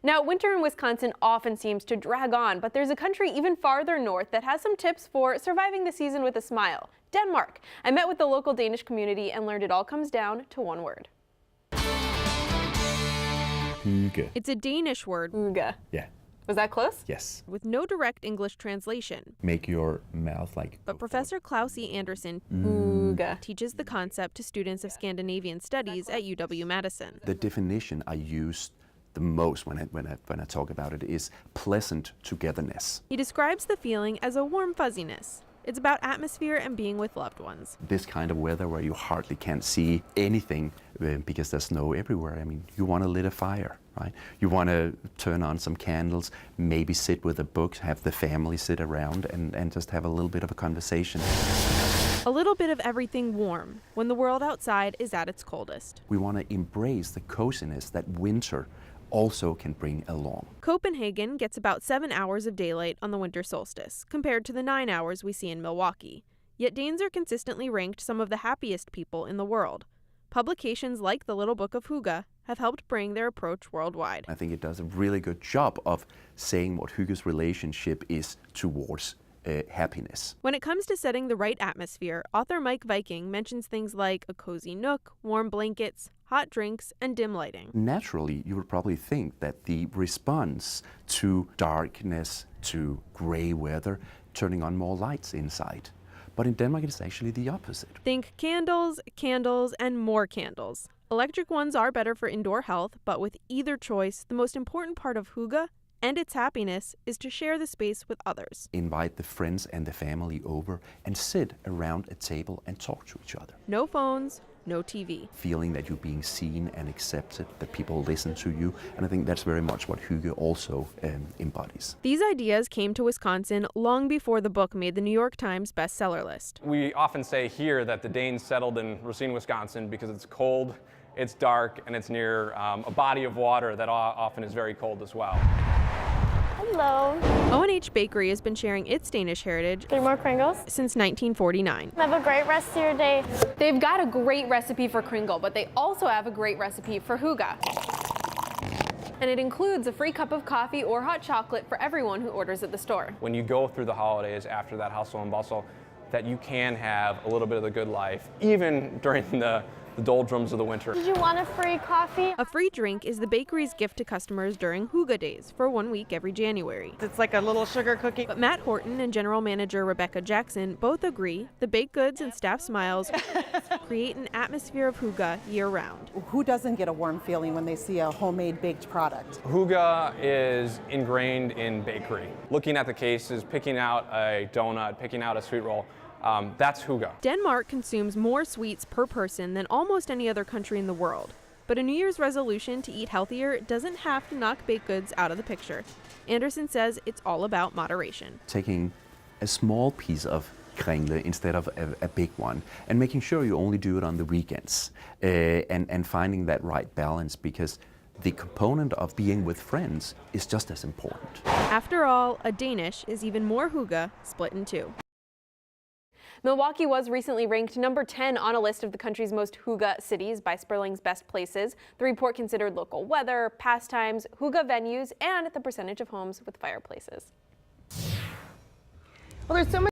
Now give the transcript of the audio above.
Now, winter in Wisconsin often seems to drag on, but there's a country even farther north that has some tips for surviving the season with a smile: Denmark. I met with the local Danish community and learned it all comes down to one word. Hygge. It's a Danish word. Hygge. Yeah. Was that close? Yes. With no direct English translation. Make your mouth like. But Professor Klaus E. Anderson Hygge teaches the concept to students of Scandinavian studies at UW-Madison. The definition I use the most when I talk about it is pleasant togetherness. He describes the feeling as a warm fuzziness. It's about atmosphere and being with loved ones. This kind of weather where you hardly can't see anything because there's snow everywhere. I mean, you want to lit a fire, right? You want to turn on some candles, maybe sit with a book, have the family sit around and just have a little bit of a conversation. A little bit of everything warm when the world outside is at its coldest. We want to embrace the coziness that winter also can bring along. Copenhagen gets about 7 hours of daylight on the winter solstice, compared to the 9 hours we see in Milwaukee. Yet Danes are consistently ranked some of the happiest people in the world. Publications like the Little Book of Hygge have helped bring their approach worldwide. I think it does a really good job of saying what Hygge's relationship is towards happiness. When it comes to setting the right atmosphere, author Mike Viking mentions things like a cozy nook, warm blankets, hot drinks, and dim lighting. Naturally, you would probably think that the response to darkness, to gray weather, turning on more lights inside. But in Denmark, it's actually the opposite. Think candles, candles, and more candles. Electric ones are better for indoor health, but with either choice, the most important part of Hygge and its happiness is to share the space with others. Invite the friends and the family over and sit around a table and talk to each other. No phones, no TV. Feeling that you're being seen and accepted, that people listen to you, and I think that's very much what Hygge also embodies. These ideas came to Wisconsin long before the book made the New York Times bestseller list. We often say here that the Danes settled in Racine, Wisconsin because it's cold, it's dark, and it's near a body of water that often is very cold as well. Hello. O&H Bakery has been sharing its Danish heritage 3 more Kringles since 1949. Have a great rest of your day. They've got a great recipe for Kringle, but they also have a great recipe for Hygge. And it includes a free cup of coffee or hot chocolate for everyone who orders at the store. When you go through the holidays after that hustle and bustle, that you can have a little bit of the good life, even during the doldrums of the winter. Did you want a free coffee? A free drink is the bakery's gift to customers during Hygge Days for 1 week every January. It's like a little sugar cookie. But Matt Horton and General Manager Rebecca Jackson both agree the baked goods and staff smiles create an atmosphere of Hygge year-round. Who doesn't get a warm feeling when they see a homemade baked product? Hygge is ingrained in bakery. Looking at the cases, picking out a donut, picking out a sweet roll, that's Hygge. Denmark consumes more sweets per person than almost any other country in the world. But a New Year's resolution to eat healthier doesn't have to knock baked goods out of the picture. Anderson says it's all about moderation. Taking a small piece of kringle instead of a big one, and making sure you only do it on the weekends, and finding that right balance, because the component of being with friends is just as important. After all, a Danish is even more Hygge split in two. Milwaukee was recently ranked number 10 on a list of the country's most Hygge cities by Sperling's Best Places. The report considered local weather, pastimes, Hygge venues, and the percentage of homes with fireplaces. Well, there's so much